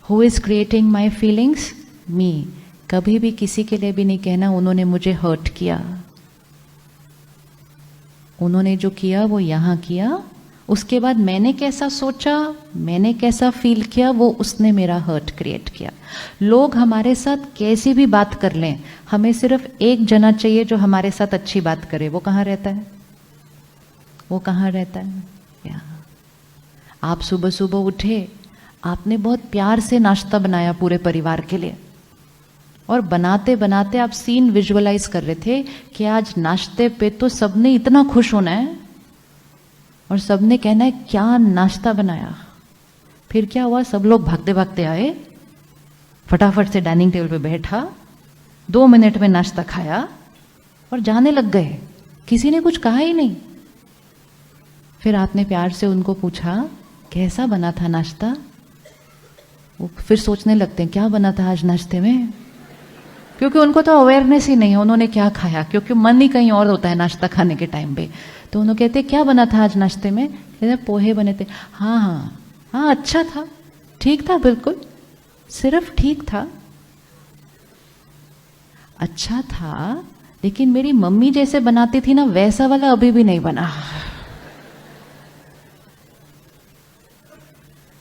Who is creating my feelings? Me. कभी भी किसी के लिए भी नहीं कहना उन्होंने मुझे हर्ट किया। उन्होंने जो किया वो यहाँ किया, उसके बाद मैंने कैसा सोचा, मैंने कैसा फील किया, वो उसने मेरा हर्ट क्रिएट किया। लोग हमारे साथ कैसी भी बात कर लें, हमें सिर्फ एक जना चाहिए जो हमारे साथ अच्छी बात करे। वो कहाँ रहता है? वो कहाँ रहता है? यहाँ। आप सुबह सुबह उठे, आपने बहुत प्यार से नाश्ता बनाया पूरे परिवार के लिए, और बनाते बनाते आप सीन विजुअलाइज कर रहे थे कि आज नाश्ते पे तो सबने इतना खुश होना है और सबने कहना है क्या नाश्ता बनाया। फिर क्या हुआ? सब लोग भागते भागते आए, फटाफट से डाइनिंग टेबल पे बैठा, 2 मिनट में नाश्ता खाया और जाने लग गए। किसी ने कुछ कहा ही नहीं। फिर आपने प्यार से उनको पूछा कैसा बना था नाश्ता? वो फिर सोचने लगते हैं क्या बना था आज नाश्ते में, क्योंकि उनको तो अवेयरनेस ही नहीं है उन्होंने क्या खाया, क्योंकि मन ही कहीं और होता है नाश्ता खाने के टाइम पे। तो उन्होंने कहते क्या बना था आज नाश्ते में? कहते पोहे बने थे। हाँ हाँ हाँ, अच्छा था, ठीक था, बिल्कुल सिर्फ ठीक था, अच्छा था, लेकिन मेरी मम्मी जैसे बनाती थी ना वैसा वाला अभी भी नहीं बना।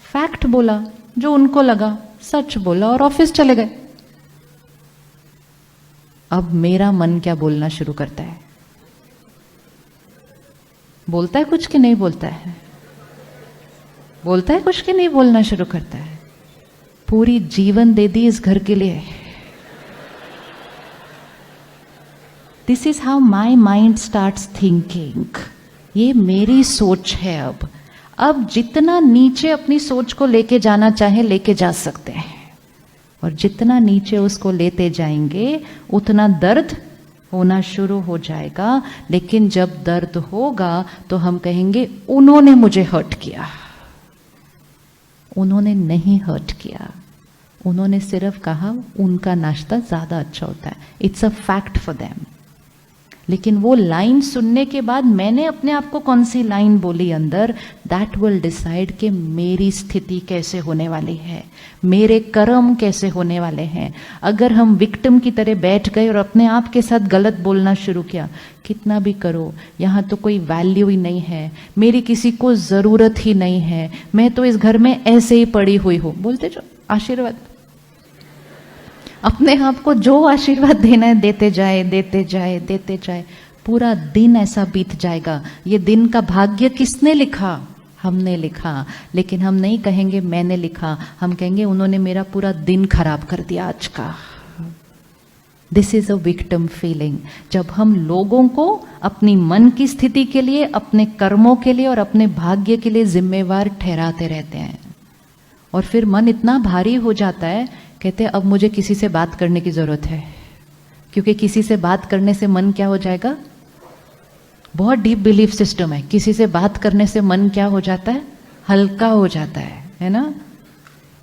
फैक्ट बोला, जो उनको लगा सच बोला और ऑफिस चले गए। अब मेरा मन क्या बोलना शुरू करता है? बोलता है कुछ कि नहीं बोलता है? बोलता है कुछ कि नहीं बोलना शुरू करता है? पूरी जीवन दे दी इस घर के लिए। This is how my mind starts thinking. ये मेरी सोच है। अब जितना नीचे अपनी सोच को लेके जाना चाहे लेके जा सकते हैं, और जितना नीचे उसको लेते जाएंगे उतना दर्द होना शुरू हो जाएगा। लेकिन जब दर्द होगा तो हम कहेंगे उन्होंने मुझे हर्ट किया। उन्होंने नहीं हर्ट किया, उन्होंने सिर्फ कहा उनका नाश्ता ज्यादा अच्छा होता है। It's a fact for them. लेकिन वो लाइन सुनने के बाद मैंने अपने आप को कौन सी लाइन बोली अंदर, दैट विल डिसाइड कि मेरी स्थिति कैसे होने वाली है, मेरे कर्म कैसे होने वाले हैं। अगर हम विक्टिम की तरह बैठ गए और अपने आप के साथ गलत बोलना शुरू किया, कितना भी करो यहाँ तो कोई वैल्यू ही नहीं है, मेरी किसी को जरूरत ही नहीं है, मैं तो इस घर में ऐसे ही पड़ी हुई हूँ, बोलते जो आशीर्वाद, अपने आप को जो आशीर्वाद देना है देते जाए देते जाए देते जाए। पूरा दिन ऐसा बीत जाएगा। ये दिन का भाग्य किसने लिखा? हमने लिखा। लेकिन हम नहीं कहेंगे मैंने लिखा, हम कहेंगे उन्होंने मेरा पूरा दिन खराब कर दिया आज का। This is a victim feeling. जब हम लोगों को अपनी मन की स्थिति के लिए, अपने कर्मों के लिए और अपने भाग्य के लिए जिम्मेवार ठहराते रहते हैं, और फिर मन इतना भारी हो जाता है, कहते हैं अब मुझे किसी से बात करने की जरूरत है, क्योंकि किसी से बात करने से मन क्या हो जाएगा? बहुत डीप बिलीफ सिस्टम है। किसी से बात करने से मन क्या हो जाता है? हल्का हो जाता है ना?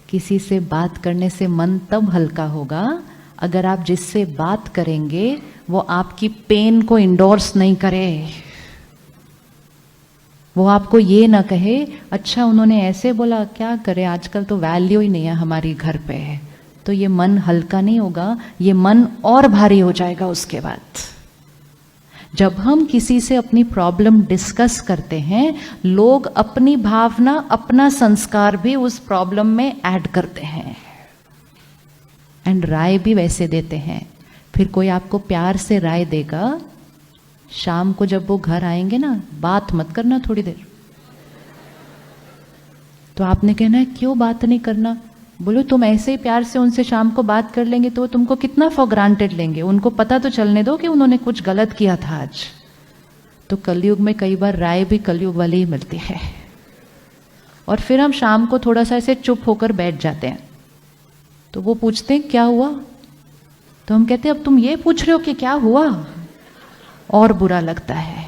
किसी से बात करने से मन तब हल्का होगा अगर आप जिससे बात करेंगे वो आपकी पेन को इंडोर्स नहीं करे, वो आपको ये ना कहे अच्छा उन्होंने ऐसे बोला, क्या करे आजकल तो वैल्यू ही नहीं है हमारी घर पे है। तो ये मन हल्का नहीं होगा, ये मन और भारी हो जाएगा। उसके बाद जब हम किसी से अपनी प्रॉब्लम डिस्कस करते हैं, लोग अपनी भावना, अपना संस्कार भी उस प्रॉब्लम में ऐड करते हैं एंड राय भी वैसे देते हैं। फिर कोई आपको प्यार से राय देगा, शाम को जब वो घर आएंगे ना, बात मत करना थोड़ी देर। तो आपने कहना है क्यों बात नहीं करना? बोलो तुम ऐसे ही प्यार से उनसे शाम को बात कर लेंगे तो वो तुमको कितना फॉर ग्रांटेड लेंगे, उनको पता तो चलने दो कि उन्होंने कुछ गलत किया था आज। तो कलयुग में कई बार राय भी कलयुग वाली ही मिलती है। और फिर हम शाम को थोड़ा सा ऐसे चुप होकर बैठ जाते हैं, तो वो पूछते हैं क्या हुआ? तो हम कहते हैं अब तुम ये पूछ रहे हो कि क्या हुआ? और बुरा लगता है।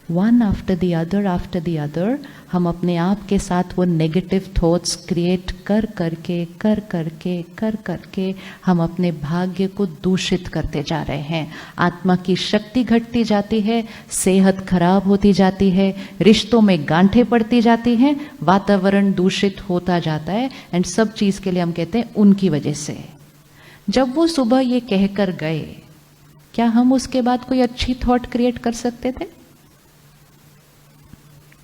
वन आफ्टर द अदर हम अपने आप के साथ वो नेगेटिव थॉट्स क्रिएट कर करके हम अपने भाग्य को दूषित करते जा रहे हैं। आत्मा की शक्ति घटती जाती है, सेहत खराब होती जाती है, रिश्तों में गांठें पड़ती जाती हैं, वातावरण दूषित होता जाता है। एंड सब चीज़ के लिए हम कहते हैं उनकी वजह से। जब वो सुबह ये कहकर गए, क्या हम उसके बाद कोई अच्छी थॉट क्रिएट कर सकते थे?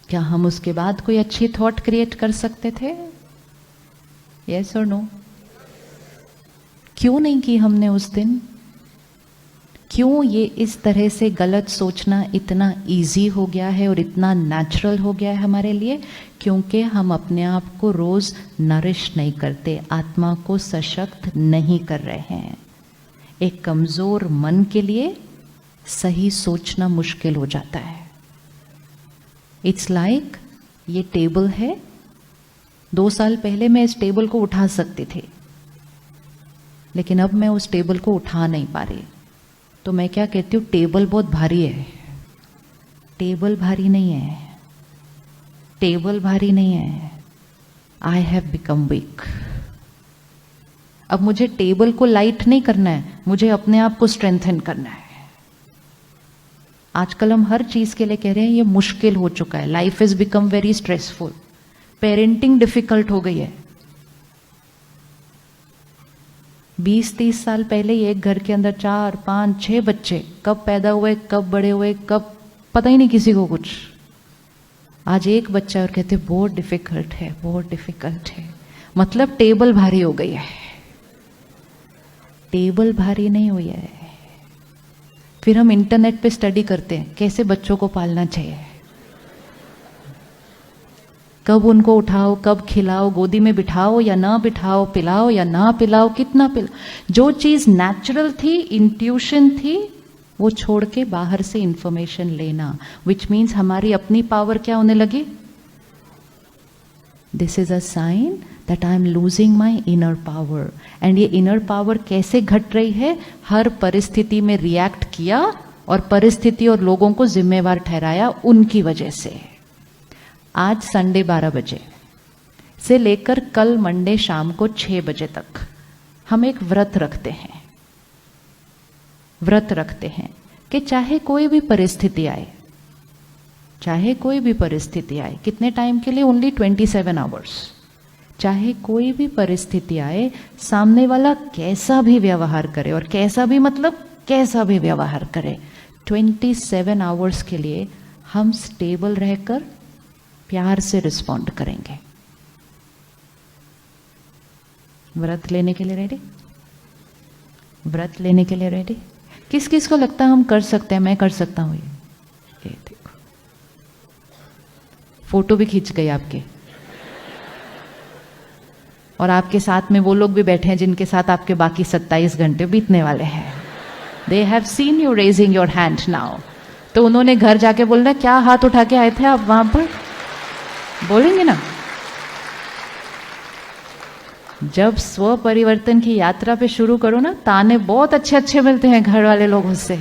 क्या हम उसके बाद कोई अच्छी थॉट क्रिएट कर सकते थे? यस और नो? क्यों नहीं की हमने उस दिन? क्यों ये इस तरह से गलत सोचना इतना इजी हो गया है और इतना नेचुरल हो गया है हमारे लिए? क्योंकि हम अपने आप को रोज नरिश नहीं करते, आत्मा को सशक्त नहीं कर रहे हैं। एक कमजोर मन के लिए सही सोचना मुश्किल हो जाता है। इट्स लाइक ये टेबल है, 2 साल पहले मैं इस टेबल को उठा सकती थी, लेकिन अब मैं उस टेबल को उठा नहीं पा रही। तो मैं क्या कहती हूँ, टेबल बहुत भारी है। टेबल भारी नहीं है, टेबल भारी नहीं है, आई हैव बिकम वीक। अब मुझे टेबल को लाइट नहीं करना है, मुझे अपने आप को स्ट्रेंथन करना है। आजकल हम हर चीज के लिए कह रहे हैं ये मुश्किल हो चुका है, life is become very stressful, parenting difficult हो गई है। 20-30 साल पहले ही एक घर के अंदर 4, 5, 6 बच्चे कब पैदा हुए, कब बड़े हुए, कब पता ही नहीं किसी को कुछ। आज एक बच्चा और कहते बहुत डिफिकल्ट है, बहुत डिफिकल्ट है। मतलब टेबल भारी हो गई है। टेबल भारी नहीं हुई है। फिर हम इंटरनेट पे स्टडी करते हैं कैसे बच्चों को पालना चाहिए, कब उनको उठाओ, कब खिलाओ, गोदी में बिठाओ या ना बिठाओ, पिलाओ या ना पिलाओ, कितना पिलाओ। जो चीज नेचुरल थी, इंट्यूशन थी, वो छोड़ के बाहर से इंफॉर्मेशन लेना, विच मीन्स हमारी अपनी पावर क्या होने लगी? This is a sign that I am losing my inner power. And ये इनर पावर कैसे घट रही है? हर परिस्थिति में रिएक्ट किया और परिस्थिति और लोगों को जिम्मेवार ठहराया उनकी वजह से। आज संडे 12 बजे से लेकर कल मंडे शाम को 6 बजे तक हम एक व्रत रखते हैं। व्रत रखते हैं कि चाहे कोई भी परिस्थिति आए, चाहे कोई भी परिस्थिति आए, कितने टाइम के लिए? Only 27 hours. चाहे कोई भी परिस्थिति आए, सामने वाला कैसा भी व्यवहार करे, और कैसा भी मतलब कैसा भी व्यवहार करे, 27 आवर्स के लिए हम स्टेबल रहकर प्यार से रिस्पॉन्ड करेंगे। व्रत लेने के लिए रेडी? व्रत लेने के लिए रेडी? किस किस को लगता है हम कर सकते हैं? मैं कर सकता हूं। ये देखो, फोटो भी खींच गई आपके, और आपके साथ में वो लोग भी बैठे हैं जिनके साथ आपके बाकी 27 घंटे बीतने वाले हैं। They have seen you raising your hand now. तो उन्होंने घर जाके बोलना, क्या हाथ उठा के आए थे आप वहां पर? बोलेंगे ना। जब स्व परिवर्तन की यात्रा पे शुरू करो ना, ताने बहुत अच्छे अच्छे मिलते हैं घर वाले लोगों से।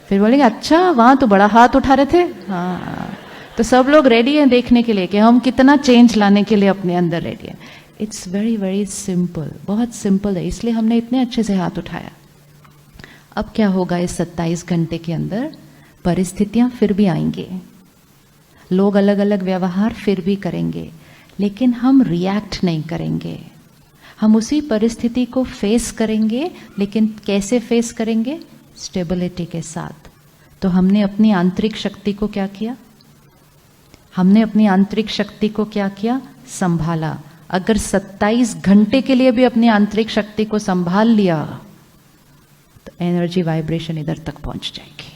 फिर बोलेंगे, अच्छा वहां तो बड़ा हाथ उठा रहे थे। हाँ, तो सब लोग रेडी हैं देखने के लिए कि हम कितना चेंज लाने के लिए अपने अंदर रेडी हैं। इट्स वेरी वेरी सिंपल, बहुत सिंपल है, इसलिए हमने इतने अच्छे से हाथ उठाया। अब क्या होगा इस 27 घंटे के अंदर? परिस्थितियां फिर भी आएंगी, लोग अलग अलग व्यवहार फिर भी करेंगे, लेकिन हम रिएक्ट नहीं करेंगे। हम उसी परिस्थिति को फेस करेंगे, लेकिन कैसे फेस करेंगे? स्टेबिलिटी के साथ। तो हमने अपनी आंतरिक शक्ति को क्या किया? हमने अपनी आंतरिक शक्ति को क्या किया? संभाला। अगर 27 घंटे के लिए भी अपनी आंतरिक शक्ति को संभाल लिया तो एनर्जी वाइब्रेशन इधर तक पहुंच जाएगी।